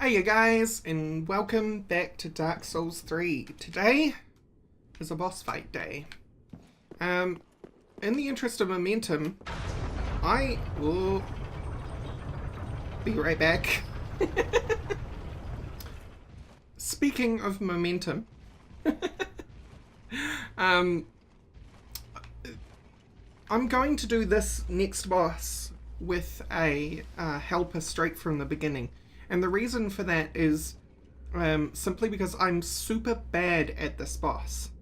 Hey you guys, and welcome back to Dark Souls 3. Today is a boss fight day. In the interest of momentum, I will be right back. Speaking of momentum, I'm going to do this next boss with a helper straight from the beginning. And the reason for that is simply because I'm super bad at this boss.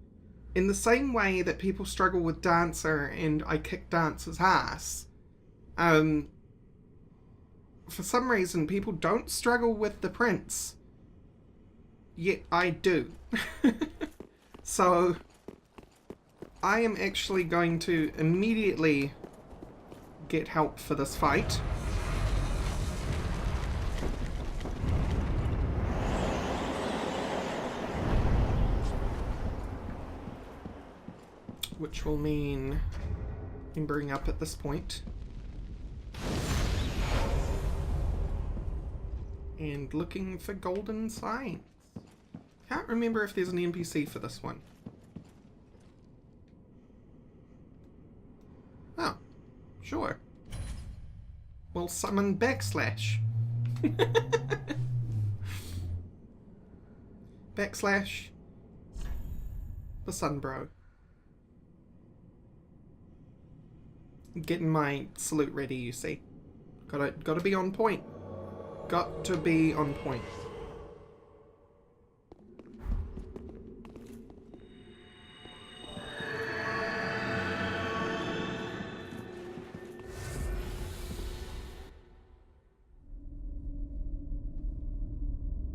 In the same way that people struggle with Dancer and I kick Dancer's ass, for some reason people don't struggle with the Prince. Yet I do. So I am actually going to immediately get help for this fight. Which will mean limbering up at this point. And looking for golden signs. Can't remember if there's an NPC for this one. Oh, sure. We'll summon backslash. Backslash the Sunbro. Getting my salute ready, you see. Gotta be on point. Got to be on point.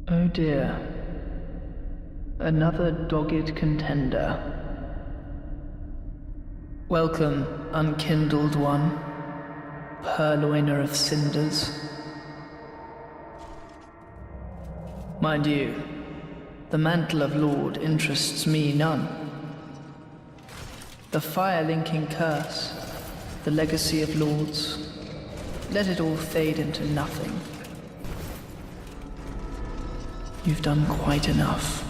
Oh dear. Another dogged contender. Welcome, unkindled one, purloiner of cinders. Mind you, the mantle of Lord interests me none. The fire-linking curse, the legacy of lords, let it all fade into nothing. You've done quite enough.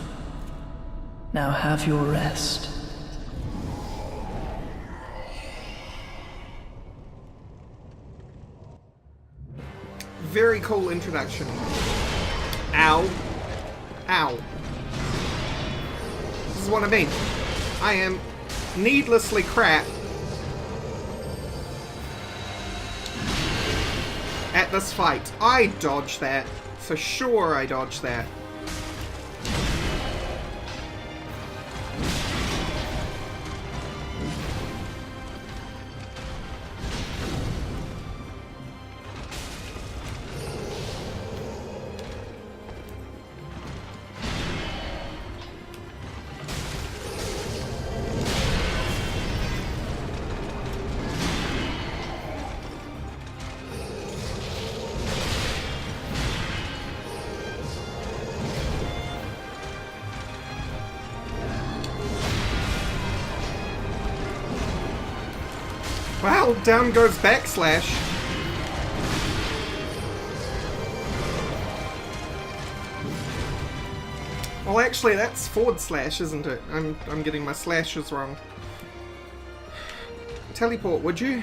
Now have your rest. Very cool introduction. Ow. Ow. This is what I mean. I am needlessly crap at this fight. I dodged that. For sure I dodged that. Well, down goes backslash. Well, actually, that's forward slash, isn't it? I'm getting my slashes wrong. Teleport, would you?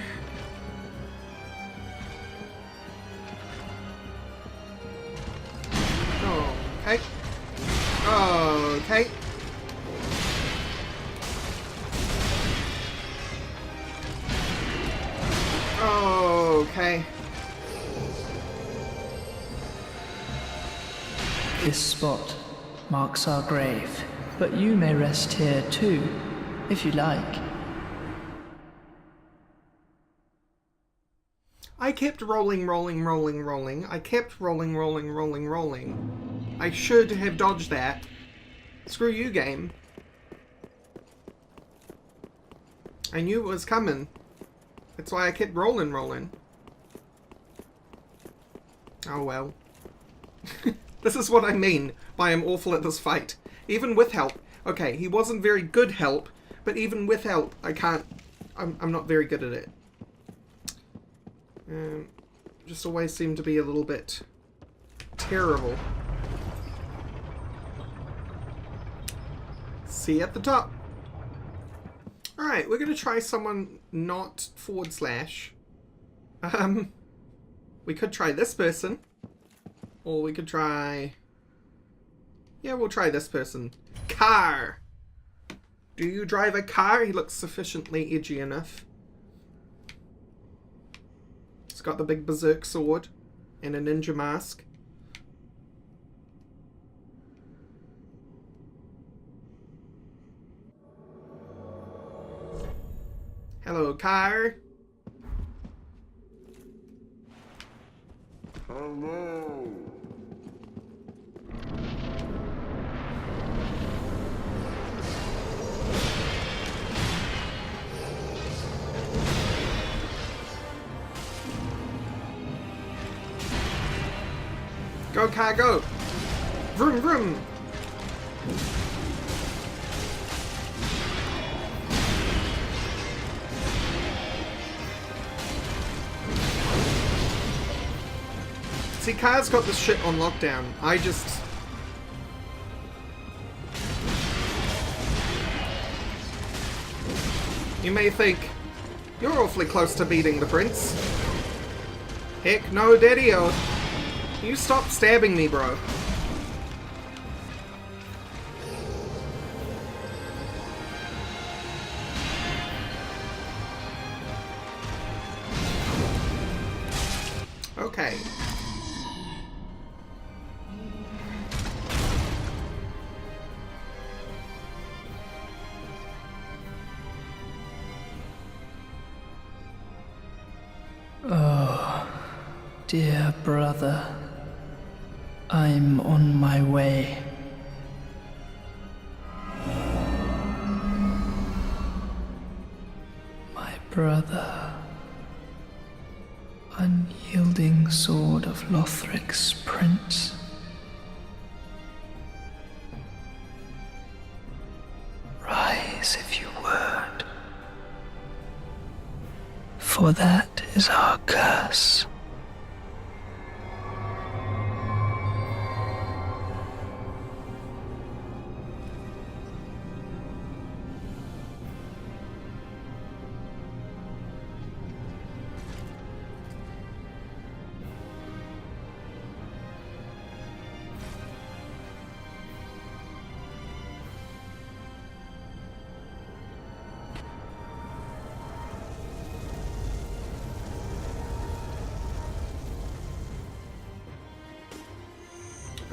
Oh, okay. Oh, okay. Okay. This spot marks our grave, but you may rest here too, if you like. I kept rolling. I kept rolling. I should have dodged that. Screw you, game. I knew it was coming. That's why I kept rolling. Oh well. This is what I mean by I'm awful at this fight. Even with help. Okay, he wasn't very good help, but even with help, I can't... I'm not very good at it. Just always seem to be a little bit terrible See you at the top. Alright, we're gonna try someone not / we could try this person. Or we could try... Yeah, we'll try this person. Car! Do you drive a car? He looks sufficiently edgy enough. He's got the big berserk sword and a ninja mask. Hello, car. Hello. Go, car, go! Vroom, vroom! See, Car's got this shit on lockdown. I just... You may think, you're awfully close to beating the prince. Heck no, daddy-o. You stop stabbing me, bro. Okay. Oh, dear brother, I'm on my way. My brother, unyielding sword of Lothric's prince. Rise if you would, for that is our curse.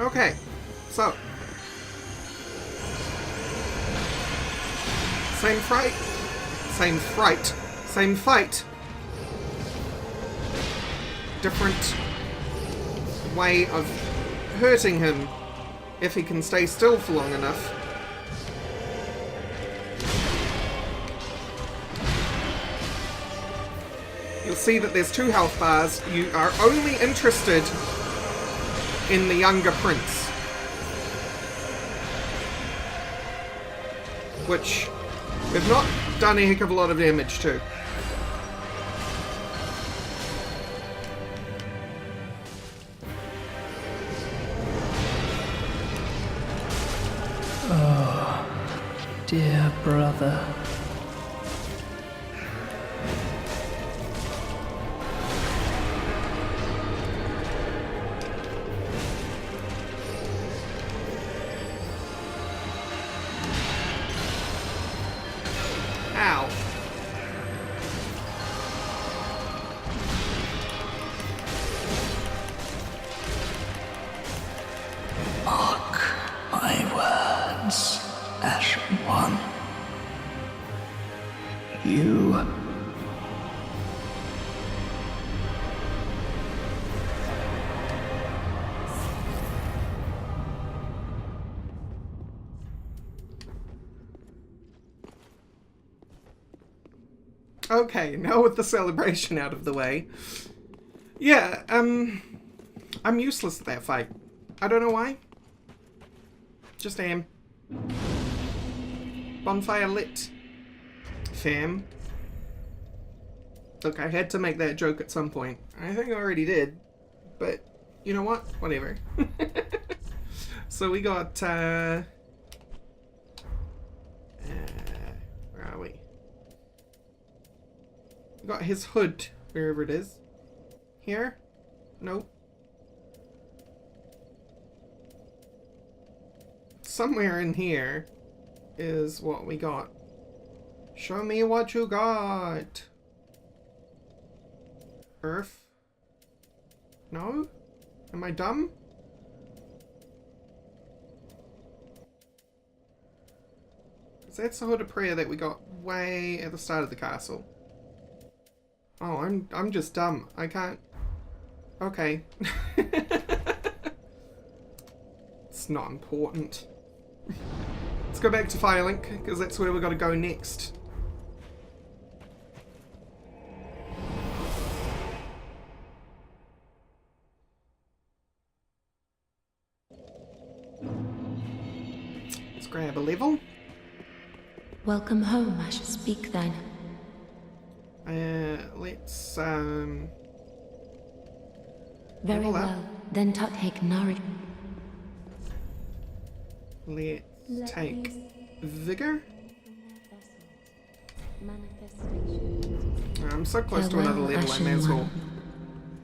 Okay, so. Same fight. Different way of hurting him if he can stay still for long enough. You'll see that there's 2 health bars. You are only interested in the younger prince, which we've not done a heck of a lot of damage to. Oh, dear brother. Ow. Mark my words, Ashen One. You... Okay, now with the celebration out of the way. Yeah, I'm useless at that fight. I don't know why. Just am. Bonfire lit. Fam. Look, I had to make that joke at some point. I think I already did. But, you know what? Whatever. So we got, Where are we? We got his hood, wherever it is. Here? Nope. Somewhere in here is what we got. Show me what you got. Earth? No? Am I dumb? Because that's the hood of prayer that we got way at the start of the castle. Oh, I'm just dumb. I can't... Okay. It's not important. Let's go back to Firelink, because that's where we've got to go next. Let's grab a level. Welcome home, I shall speak thine. Let's, Very level up. well, then take nourish. Let's take Vigor. I'm so close to another level, I may as well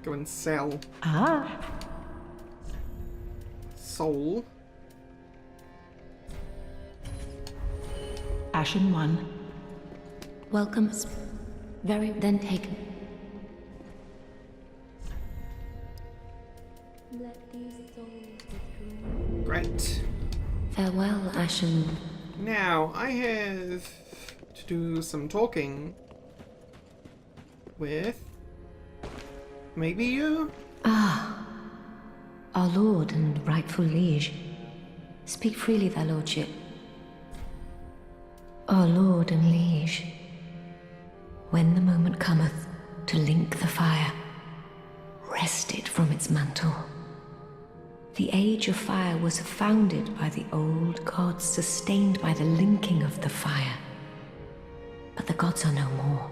go and sell Soul. Ashen 1. Welcome. Very then take. Great. Farewell, Ashen. Now, I have to do some talking with maybe you? Ah, our lord and rightful liege. Speak freely, thy lordship. Our lord and liege, when the moment cometh to link the fire, wrest it from its mantle. The age of fire was founded by the old gods, sustained by the linking of the fire. But the gods are no more,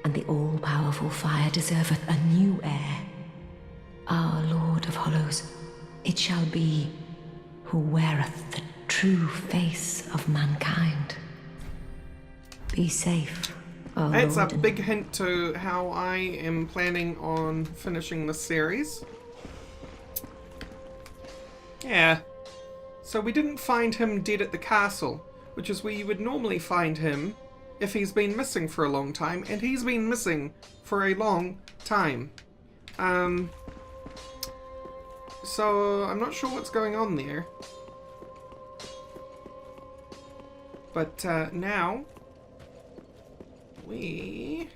and the all-powerful fire deserveth a new heir. Our Lord of Hollows, it shall be, who weareth the true face of mankind. Be safe, our That's Lord a big hint to how I am planning on finishing the series. Yeah. So we didn't find him dead at the castle, which is where you would normally find him if he's been missing for a long time, and he's been missing for a long time. So I'm not sure what's going on there. But now we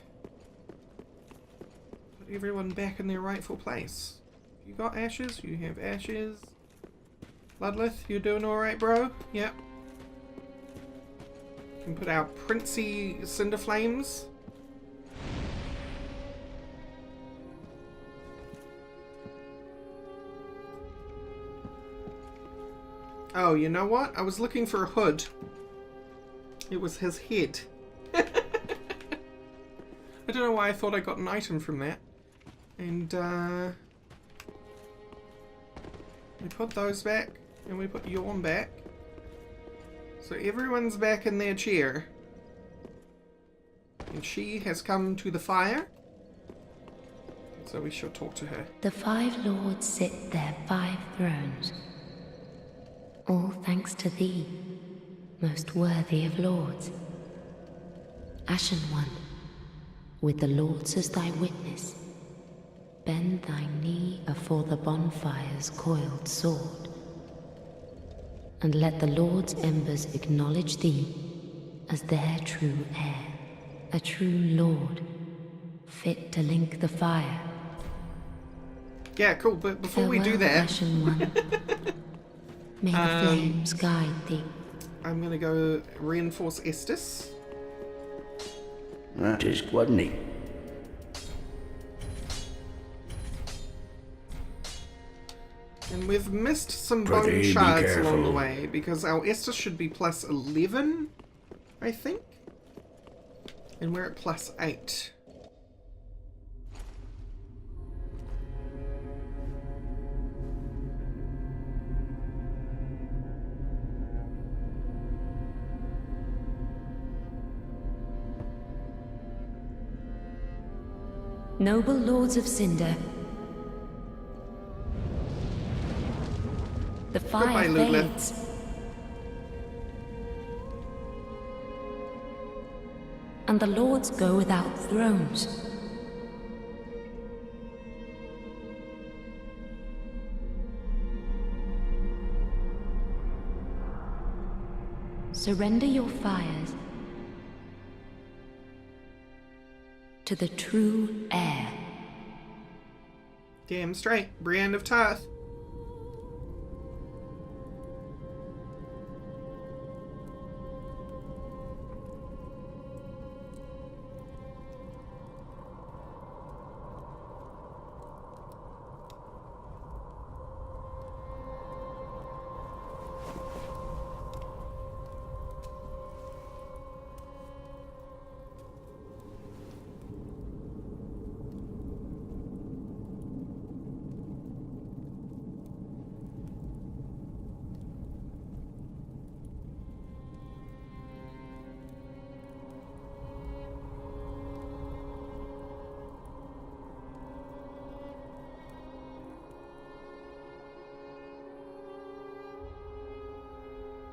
put everyone back in their rightful place. You got ashes? You have ashes. Bloodlith, you doing alright, bro? Yep. Can put our princey cinder flames. Oh, you know what? I was looking for a hood. It was his head. I don't know why I thought I got an item from that. And, we put those back, and we put Yawn back. So everyone's back in their chair. And she has come to the fire. So we shall talk to her. The 5 lords sit their 5 thrones. All thanks to thee, most worthy of lords. Ashen One, with the lords as thy witness, bend thy knee afore the bonfire's coiled sword, and let the lords' embers acknowledge thee as their true heir, a true lord, fit to link the fire. Yeah, cool, but before we do Farewell, that, Ashen One. May the flames guide thee. I'm gonna go reinforce Estes. That is quite neat. And we've missed some Pretty, bone be shards along the careful. way, because our Estes should be plus 11, I think? And we're at plus 8. Noble lords of Cinder, the Goodbye, fire Ludlith. fades. And the lords go without thrones. Surrender your fires to the true heir. Damn straight. Brienne of Tarth.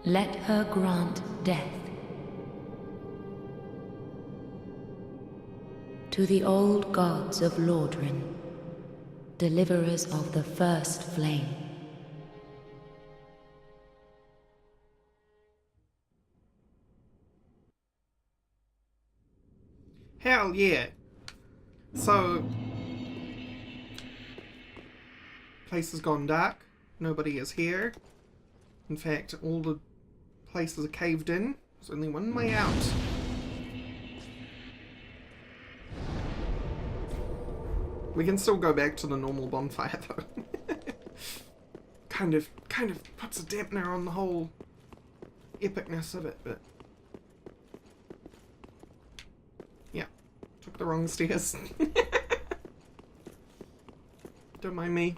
Let her grant death to the old gods of Lordran, deliverers of the first flame. Hell yeah. So, place has gone dark. Nobody is here. In fact, all the places are caved in. There's only one way out. We can still go back to the normal bonfire though. kind of puts a dampener on the whole epicness of it, but yeah, took the wrong stairs. Don't mind me.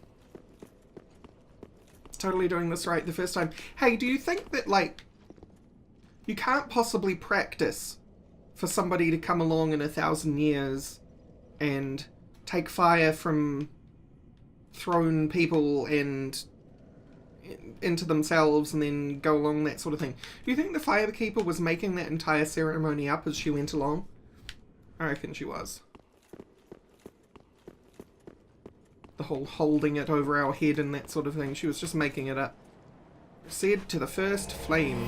Totally doing this right the first time. Hey, do you think that, like, you can't possibly practice for somebody to come along in 1,000 years and take fire from thrown people and into themselves and then go along, that sort of thing? Do you think the Firekeeper was making that entire ceremony up as she went along? I reckon she was. The whole holding it over our head and that sort of thing. She was just making it up. Proceed to the first flame.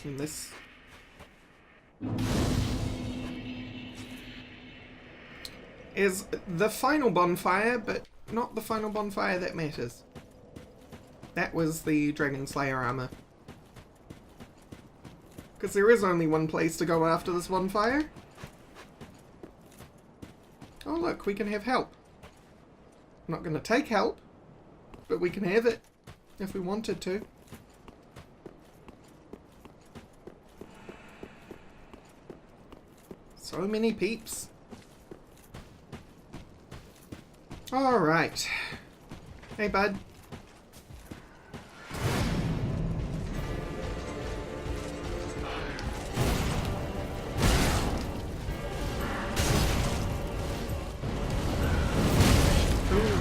And this is the final bonfire, but not the final bonfire that matters. That was the Dragon Slayer armor. Because there is only one place to go after this bonfire. Oh look, we can have help. I'm not going to take help, but we can have it if we wanted to. So many peeps. Alright. Hey bud.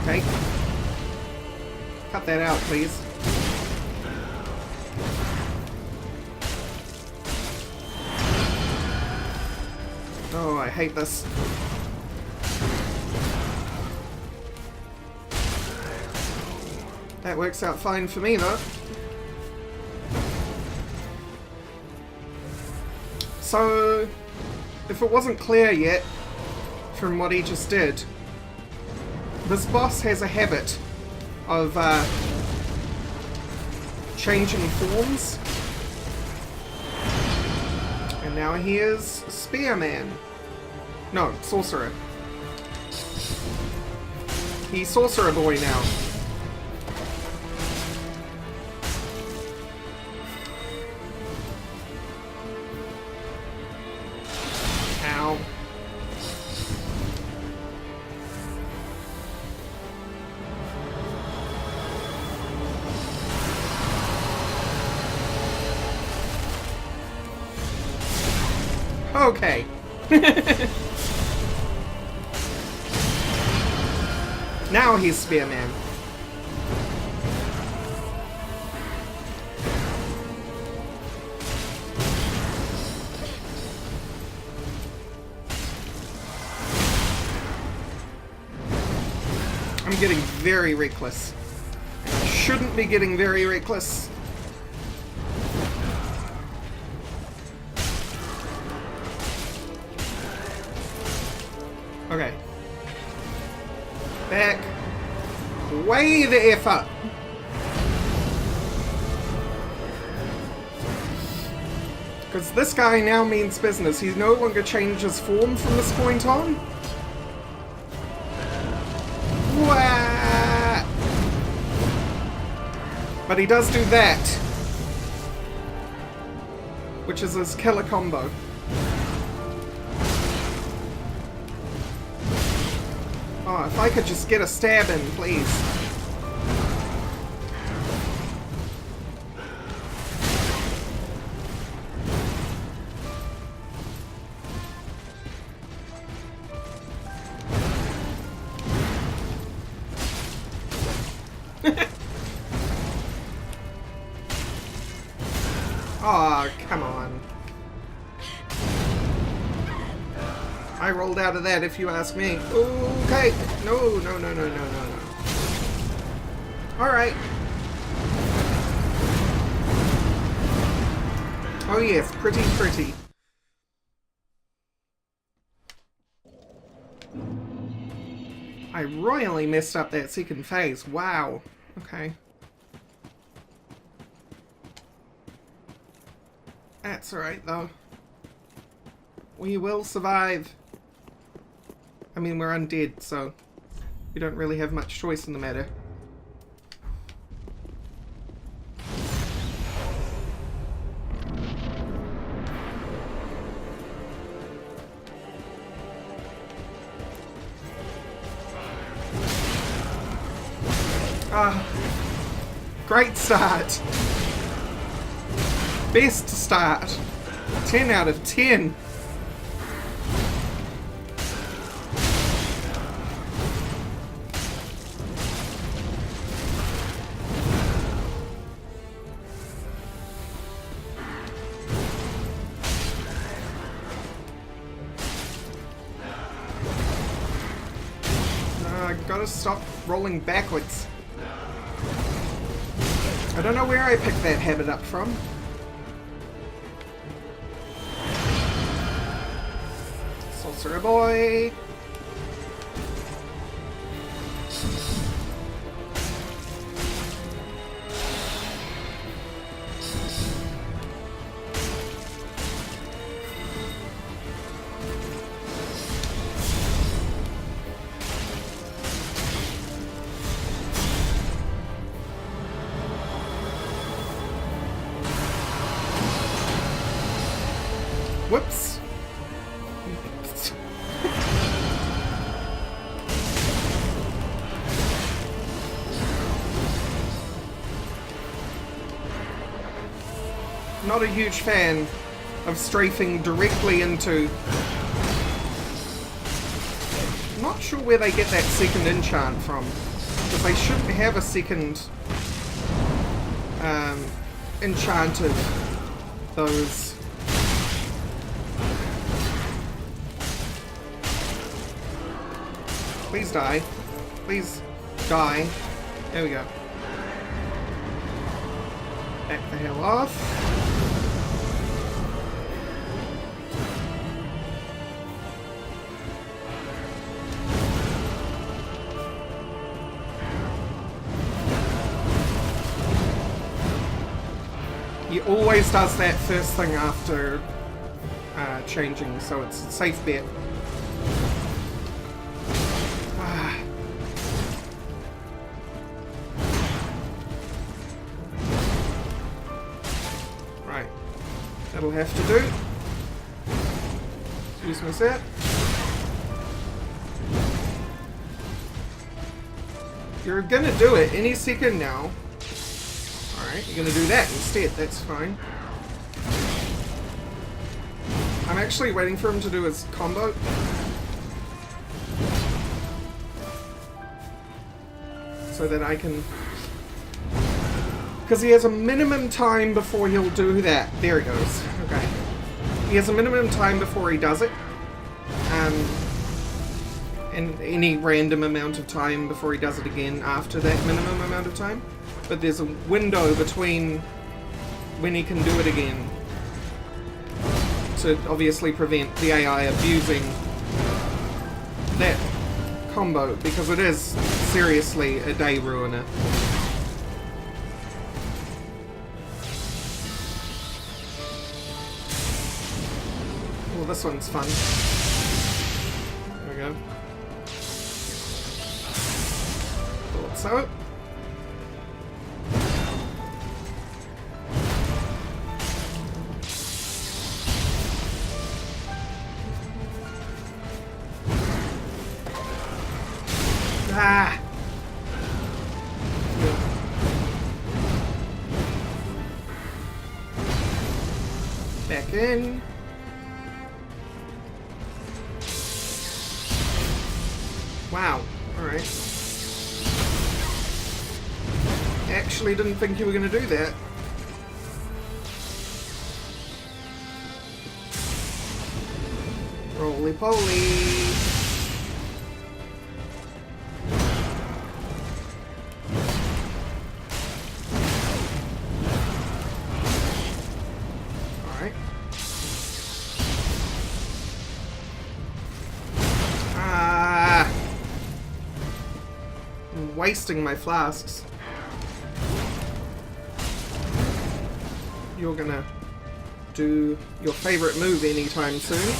Okay. Cut that out, please. Oh, I hate this. That works out fine for me, though. So, if it wasn't clear yet from what he just did, this boss has a habit of changing forms. And now he is Spearman. No, Sorcerer. He's Sorcerer Boy now. Ow. Okay. Now he's Spearman. I'm getting very reckless. Shouldn't be getting very reckless. Okay. Back. Way the F up. Because this guy now means business. He no longer changes form from this point on. Wah! But he does do that. Which is his killer combo. Oh, if I could just get a stab in, please. Oh, come on. I rolled out of that, if you ask me. Okay. No, no, no, no, no, no, no. Alright. Oh yes, pretty, pretty. I royally messed up that second phase. Wow. Okay. That's alright, though. We will survive. I mean, we're undead, so we don't really have much choice in the matter. Ah, great start. Best start. 10 out of 10. Gotta stop rolling backwards. I don't know where I picked that habit up from. Sorcerer boy. Whoops. Not a huge fan of strafing directly into... Not sure where they get that second enchant from. Because they shouldn't have a second enchanted those... Please die. Please die. There we go. Back the hell off. He always does that first thing after changing, so it's a safe bet. That'll have to do. Use my set. You're gonna do it any second now. Alright, you're gonna do that instead, that's fine. I'm actually waiting for him to do his combo. So that I can... Because he has a minimum time before he'll do that. There he goes. Okay. He has a minimum time before he does it. And any random amount of time before he does it again after that minimum amount of time. But there's a window between when he can do it again to obviously prevent the AI abusing that combo, because it is seriously a day ruiner. Well, this one's fun. There we go. Thought so. Ah! Back in. Wow. Alright. Actually didn't think you were going to do that. Roly-poly. Wasting my flasks. You're gonna do your favorite move anytime soon.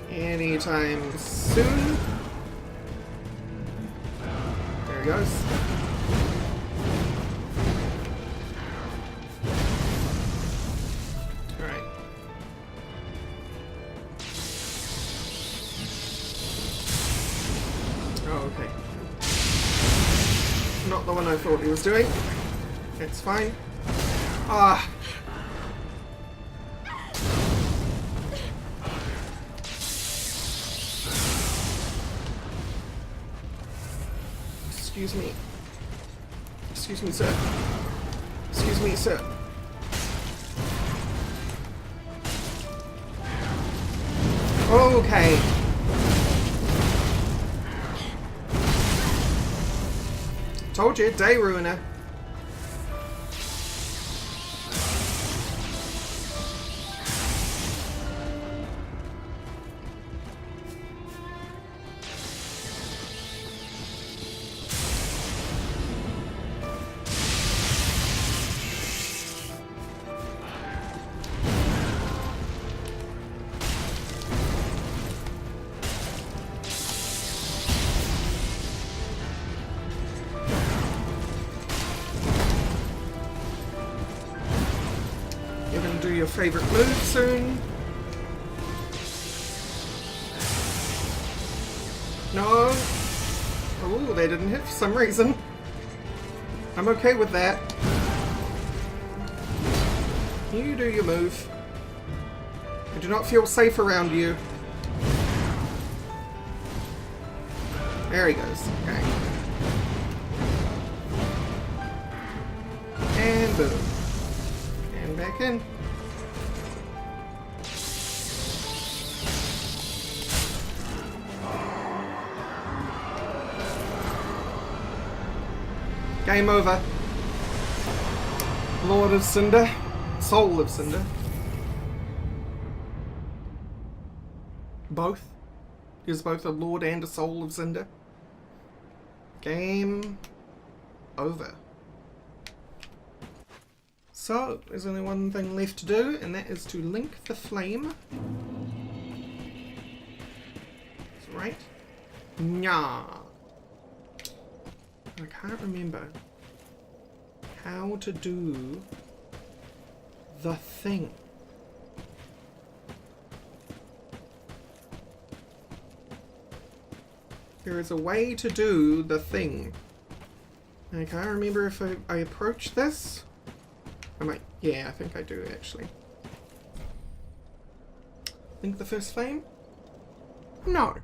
Anytime soon. There he goes. Not the one I thought he was doing. It's fine. Ah. Excuse me. Excuse me, sir. Excuse me, sir. Okay. Told you, day ruiner. Do your favorite move soon. No. Oh, they didn't hit for some reason. I'm okay with that. You do your move. I do not feel safe around you. There he goes. Okay. And boom. And back in. Game over. Lord of Cinder. Soul of Cinder. Both. Is both a Lord and a Soul of Cinder. Game over. So, there's only one thing left to do, and that is to link the flame. That's right. Nya. I can't remember how to do the thing. There is a way to do the thing. I can't remember if I approach this. I might. Yeah, I think I do actually. Link the first flame? No.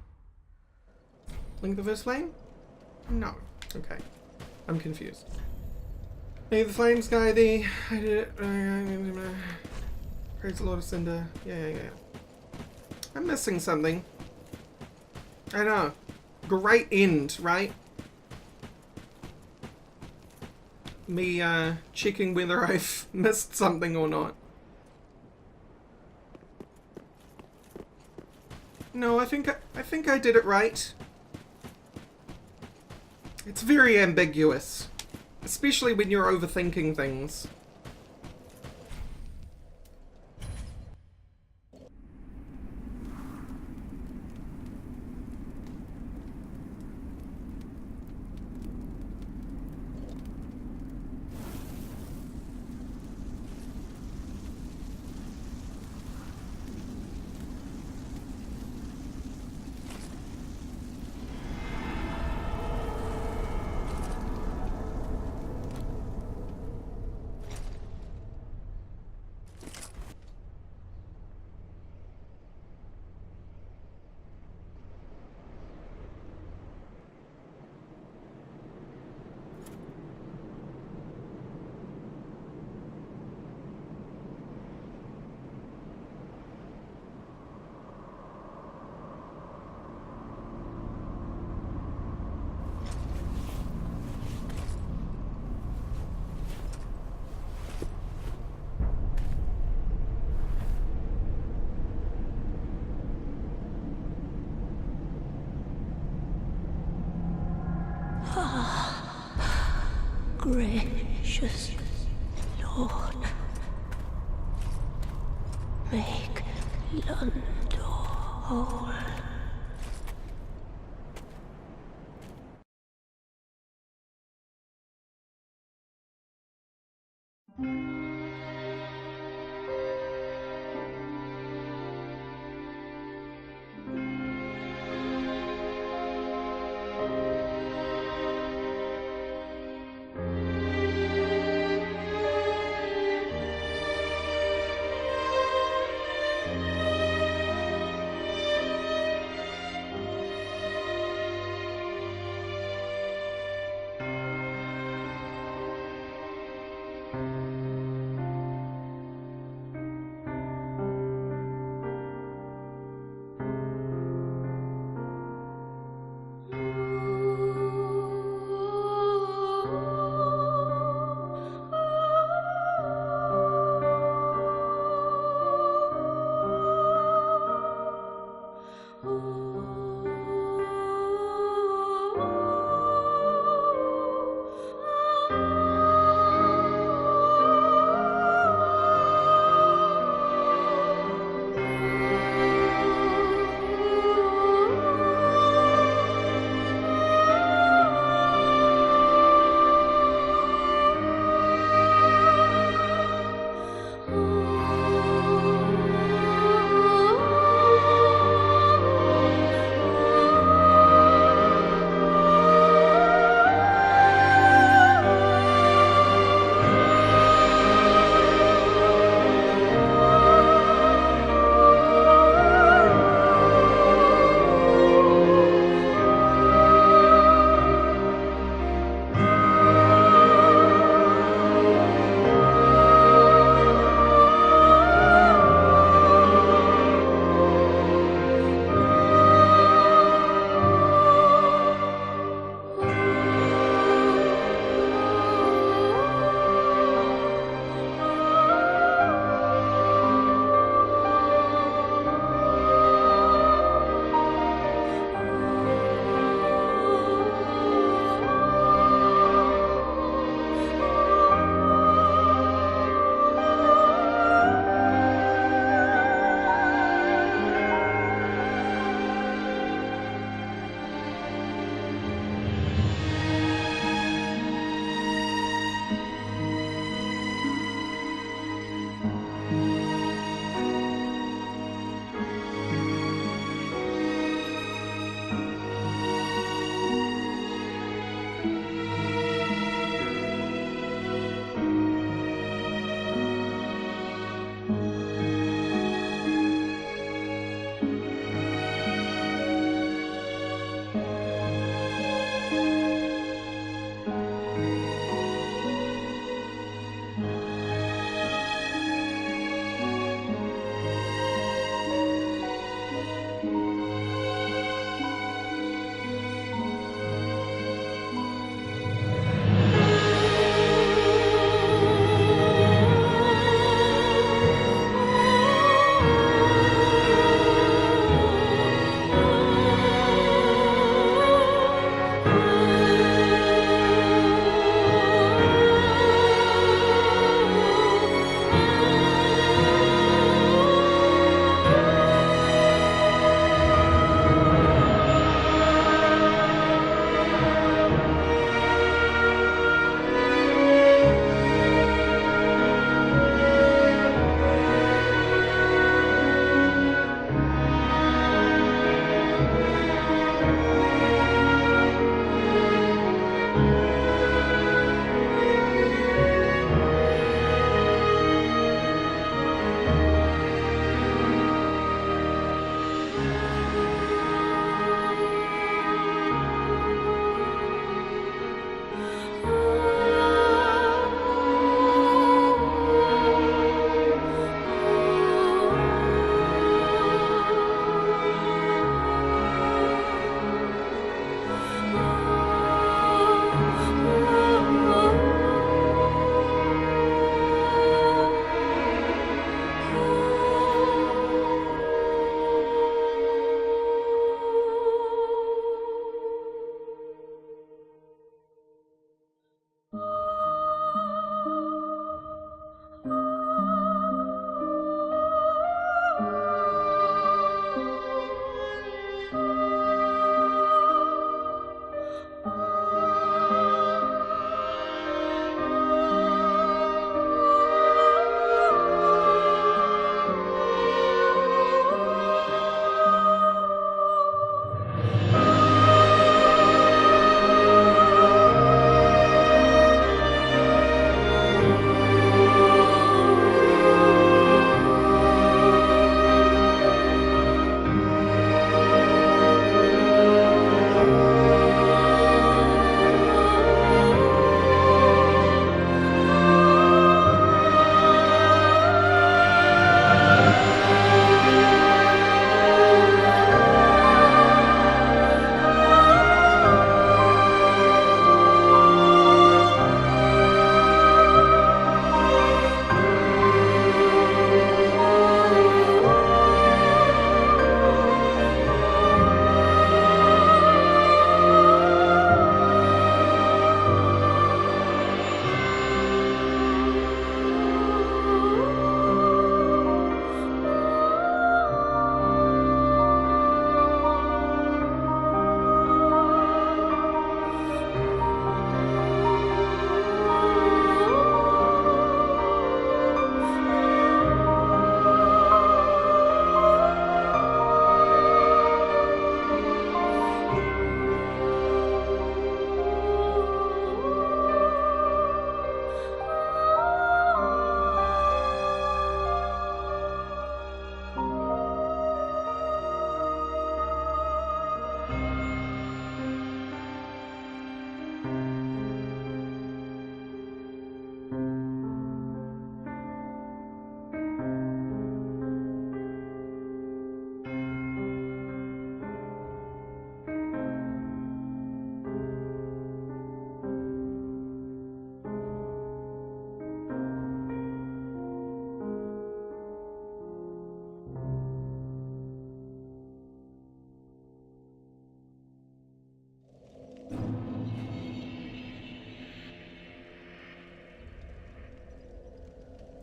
Link the first flame? No. Okay. I'm confused. Hey, the flames guy, I did it. Praise the Lord of Cinder. Yeah. I'm missing something. I know. Great end, right? Me, checking whether I've missed something or not. No, I think I did it right. It's very ambiguous. Especially when you're overthinking things. Gracious Lord, make London whole.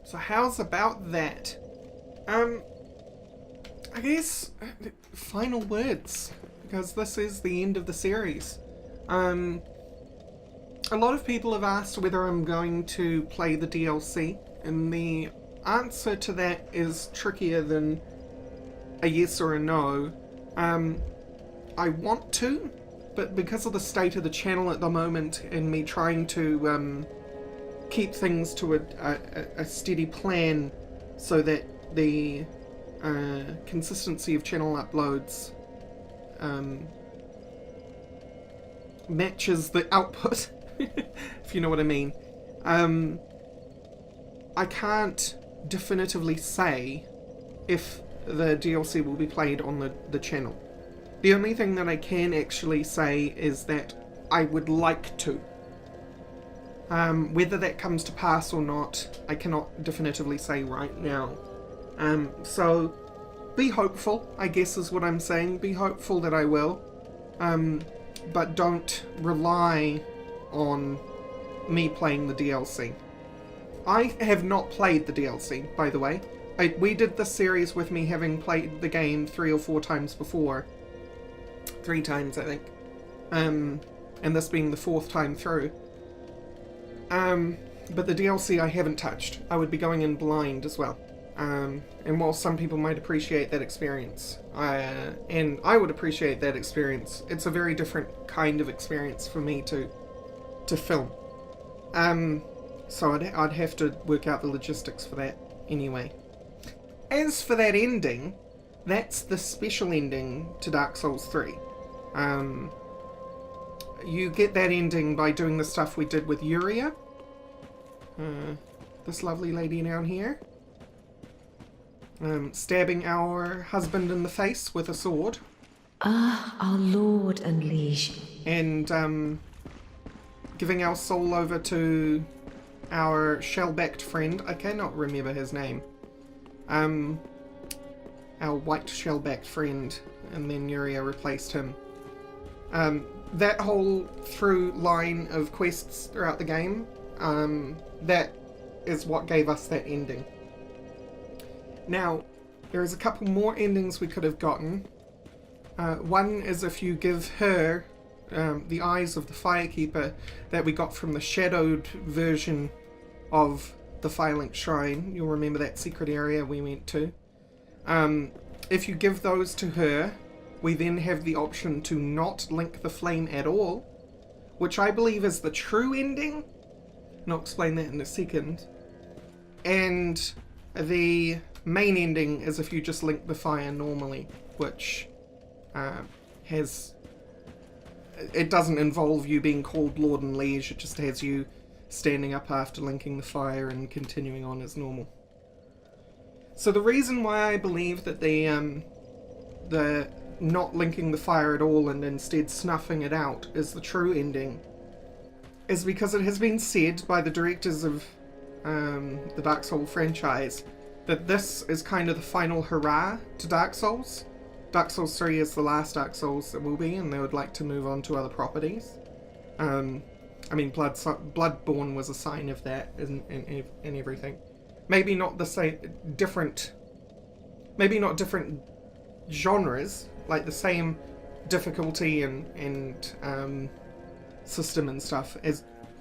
So how's about that? I guess final words, because this is the end of the series. A lot of people have asked whether I'm going to play the DLC, and the answer to that is trickier than a yes or a no. I want to, but because of the state of the channel at the moment and me trying to keep things to a steady plan so that the consistency of channel uploads matches the output, if you know what I mean. I can't definitively say if the DLC will be played on the channel. The only thing that I can actually say is that I would like to. Whether that comes to pass or not, I cannot definitively say right now. So be hopeful, I guess is what I'm saying. Be hopeful that I will. But don't rely on me playing the DLC. I have not played the DLC, by the way. We did this series with me having played the game 3 or 4 times before. 3 times, I think. And this being the 4th time through. But the DLC I haven't touched. I would be going in blind as well. And while some people might appreciate that experience, and I would appreciate that experience, it's a very different kind of experience for me to film. So I'd have to work out the logistics for that anyway. As for that ending, that's the special ending to Dark Souls 3. You get that ending by doing the stuff we did with Yuria. This lovely lady down here. Stabbing our husband in the face with a sword. Ah, our lord and liege. And giving our soul over to our shell-backed friend. I cannot remember his name. Our white shell-backed friend, and then Yuria replaced him. That whole through line of quests throughout the game, that is what gave us that ending. Now, there is a couple more endings we could have gotten. One is if you give her the eyes of the Firekeeper that we got from the shadowed version of the Firelink Shrine. You'll remember that secret area we went to. If you give those to her, we then have the option to not link the flame at all, which I believe is the true ending. And I'll explain that in a second. And the main ending is if you just link the fire normally, which it doesn't involve you being called Lord and Liege, it just has you standing up after linking the fire and continuing on as normal. So the reason why I believe that the not linking the fire at all and instead snuffing it out is the true ending is because it has been said by the directors of the Dark Souls franchise that this is kind of the final hurrah to Dark Souls. Dark Souls 3 is the last Dark Souls that will be, and they would like to move on to other properties. I mean, Bloodborne was a sign of that and everything. Maybe not the same, maybe not different genres, like the same difficulty and system and stuff.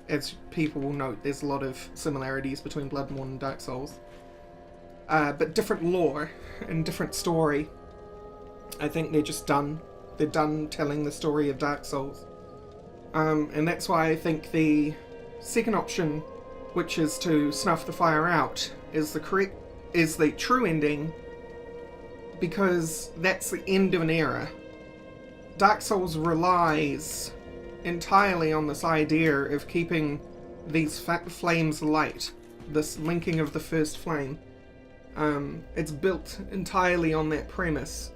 As people will note, there's a lot of similarities between Bloodborne and Dark Souls. But different lore and different story. I think they're just done. They're done telling the story of Dark Souls. And that's why I think the second option, which is to snuff the fire out, is the true ending, because that's the end of an era. Dark Souls relies entirely on this idea of keeping these flames light, this linking of the first flame. It's built entirely on that premise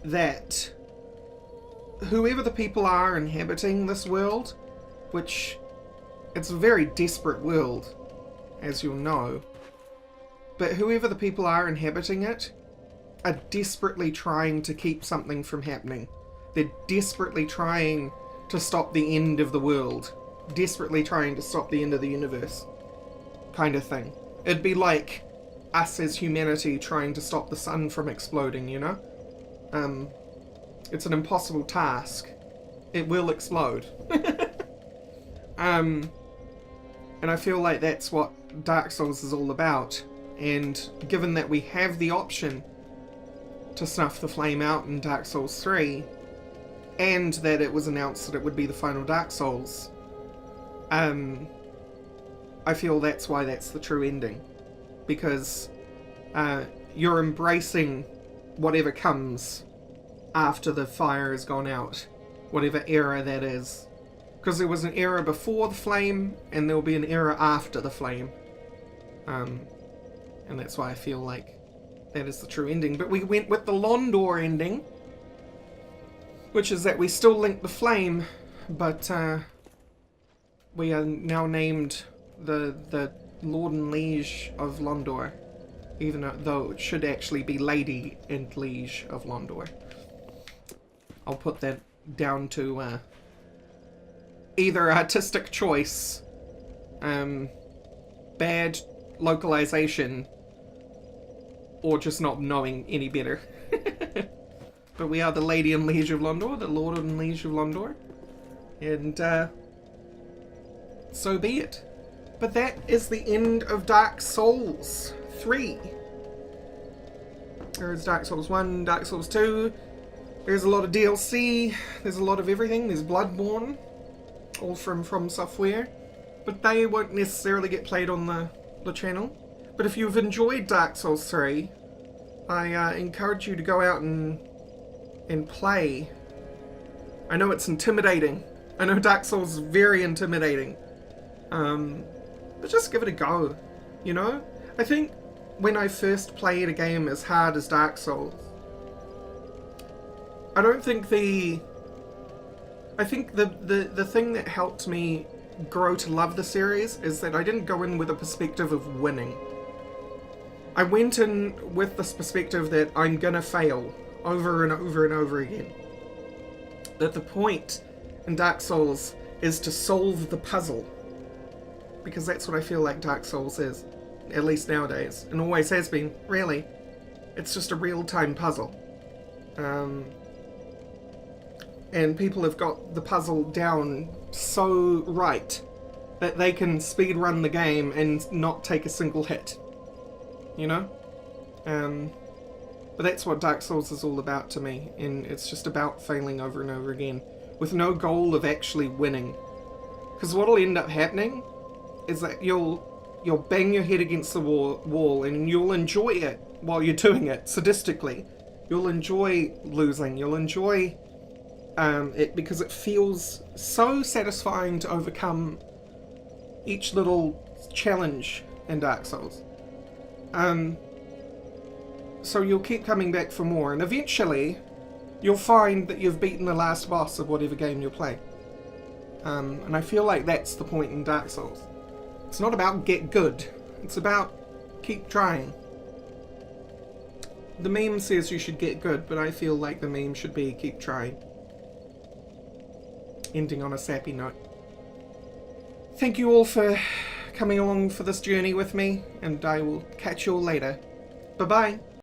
that whoever the people are inhabiting this world, which it's a very desperate world, as you'll know, but whoever the people are inhabiting it are desperately trying to keep something from happening. They're desperately trying to stop the end of the world, desperately trying to stop the end of the universe. kind of thing. It'd be like us as humanity trying to stop the sun from exploding, you know? It's an impossible task. It will explode. And I feel like that's what Dark Souls is all about. And given that we have the option to snuff the flame out in Dark Souls 3, and that it was announced that it would be the final Dark Souls, I feel that's why that's the true ending. Because you're embracing whatever comes after the fire has gone out, whatever era that is. Because there was an era before the flame, and there will be an era after the flame. And that's why I feel like that is the true ending. But we went with the Londor ending, which is that we still link the flame, but we are now named the Lord and Liege of Londor, even though it should actually be Lady and Liege of Londor. I'll put that down to either artistic choice, bad localization, or just not knowing any better. But we are the Lady and Liege of Londor, the Lord and Liege of Londor, and so be it. But that is the end of Dark Souls 3. There's Dark Souls 1, Dark Souls 2, there's a lot of DLC, there's a lot of everything, there's Bloodborne, all from Software, but they won't necessarily get played on the channel. But if you've enjoyed Dark Souls 3, I encourage you to go out and play. I know it's intimidating. I know Dark Souls is very intimidating. But just give it a go, you know? I think when I first played a game as hard as Dark Souls, I don't think I think the thing that helped me grow to love the series is that I didn't go in with a perspective of winning. I went in with this perspective that I'm gonna fail over and over and over again. That the point in Dark Souls is to solve the puzzle. Because that's what I feel like Dark Souls is. At least nowadays. And always has been, really. It's just a real-time puzzle. And people have got the puzzle down so right that they can speedrun the game and not take a single hit. You know? But that's what Dark Souls is all about to me, and it's just about failing over and over again, with no goal of actually winning. Because what'll end up happening is that you'll bang your head against the wall and you'll enjoy it while you're doing it, sadistically. You'll enjoy losing, you'll enjoy it because it feels so satisfying to overcome each little challenge in Dark Souls. So you'll keep coming back for more, and eventually you'll find that you've beaten the last boss of whatever game you're playing. And I feel like that's the point in Dark Souls. It's not about get good, it's about keep trying. The meme says you should get good, but I feel like the meme should be keep trying. Ending on a sappy note. Thank you all for coming along for this journey with me, and I will catch you all later. Bye-bye.